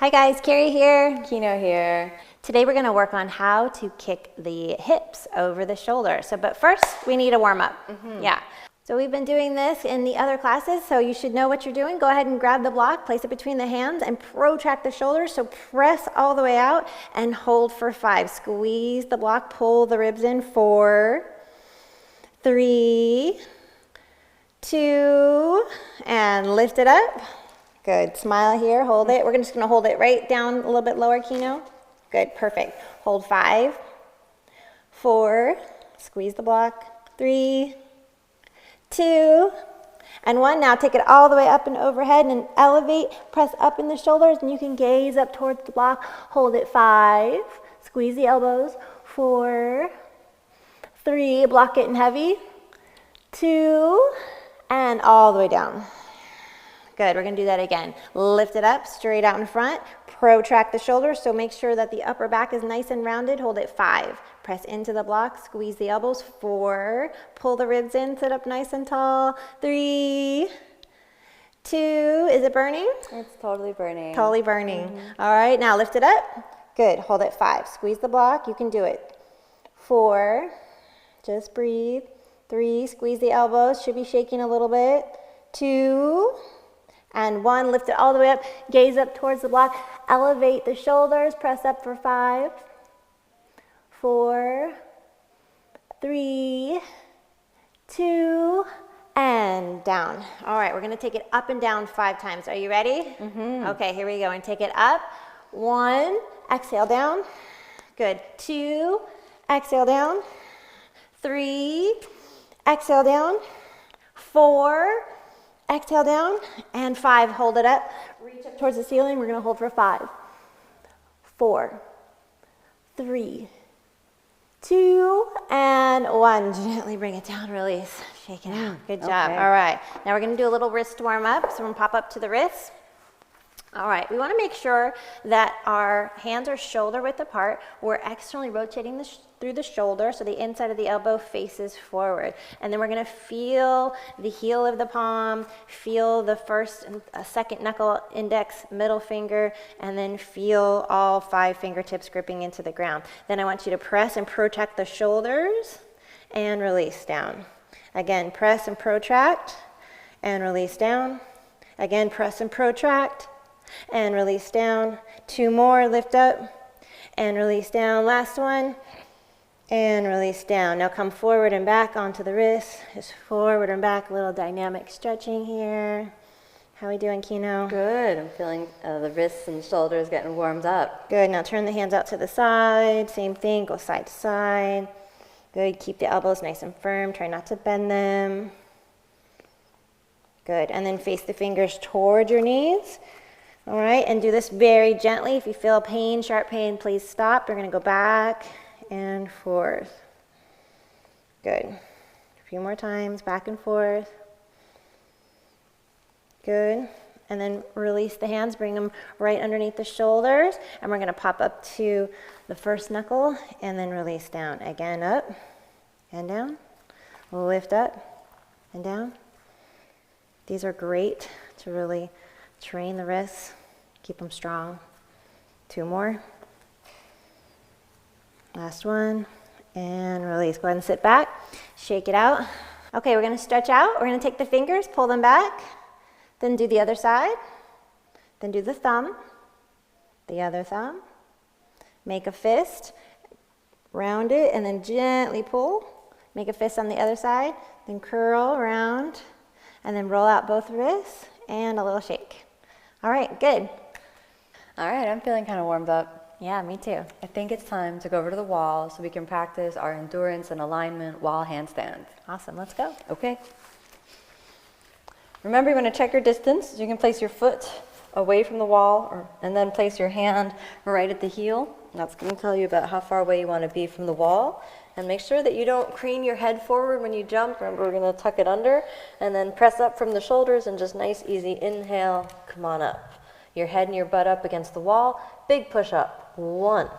Hi guys, Kerri here. Kino here. Today we're going to work on how to kick the hips over the shoulder. But first we need a warm up. Yeah. So we've been doing this in the other classes, so you should know what you're doing. Go ahead and grab the block, place it between the hands, and protract the shoulders. So press all the way out and hold for 5. Squeeze the block, pull the ribs in. 4, 3, 2, and lift it up. Good. Smile here. Hold it. We're just going to hold it right down a little bit lower, Kino. Good. Perfect. Hold 5, 4, squeeze the block, 3, 2, and 1. Now take it all the way up and overhead and elevate. Press up in the shoulders, and you can gaze up towards the block. Hold it. 5, squeeze the elbows. 4, 3, block it in heavy. 2, and all the way down. Good, we're gonna do that again. Lift it up, straight out in front. Protract the shoulders, so make sure that the upper back is nice and rounded. Hold it. 5, press into the block, squeeze the elbows. 4, pull the ribs in, sit up nice and tall. 3, 2, is it burning? It's totally burning. Totally burning. All right, now lift it up. Good, hold it. 5, squeeze the block, you can do it. 4, just breathe. 3, squeeze the elbows, should be shaking a little bit. 2, and 1, lift it all the way up, gaze up towards the block, elevate the shoulders, press up for 5, 4, 3, 2, and down. All right, we're gonna take it up and down 5 times. Are you ready? Okay, here we go, and take it up. 1, exhale down. Good. 2, exhale down. 3, exhale down. 4, exhale down, and 5, hold it up. Reach up towards the ceiling. We're going to hold for 5, 4, 3, 2, and 1. Gently bring it down, release. Shake it out. Good job. Okay. All right. Now we're going to do a little wrist warm up. So we're going to pop up to the wrists. All right, we want to make sure that our hands are shoulder width apart. We're externally rotating through the shoulder, so the inside of the elbow faces forward. And then we're going to feel the heel of the palm, feel the first and second knuckle, index, middle finger, and then feel all 5 fingertips gripping into the ground. Then I want you to press and protract the shoulders and release down. Again, press and protract and release down. Again, press and protract and release down. 2 more, lift up and release down. Last one, and release down. Now come forward and back onto the wrist. Just forward and back, a little dynamic stretching here. How are we doing, Kino? Good. I'm feeling the wrists and shoulders getting warmed up. Good. Now turn the hands out to the side. Same thing, go side to side. Good. Keep the elbows nice and firm. Try not to bend them. Good. And then face the fingers toward your knees. All right, and do this very gently. If you feel pain, sharp pain, please stop. We're going to go back and forth. Good. A few more times, back and forth. Good. And then release the hands, bring them right underneath the shoulders, and we're going to pop up to the first knuckle and then release down. Again, up and down. Lift up and down. These are great to really train the wrists, keep them strong. 2 more. Last one, and release. Go ahead and sit back, shake it out. Okay, we're gonna stretch out. We're gonna take the fingers, pull them back, then do the other side, then do the thumb, the other thumb. Make a fist, round it, and then gently pull. Make a fist on the other side, then curl around, and then roll out both wrists, and a little shake. All right, good. All right, I'm feeling kind of warmed up. Yeah, me too. I think it's time to go over to the wall so we can practice our endurance and alignment wall handstand. Awesome, let's go. Okay. Remember, you want to check your distance. You can place your foot away from the wall and then place your hand right at the heel. That's going to tell you about how far away you want to be from the wall. And make sure that you don't crane your head forward when you jump. Remember, we're going to tuck it under and then press up from the shoulders and just nice, easy inhale. Come on up. Your head and your butt up against the wall. Big push up. 1,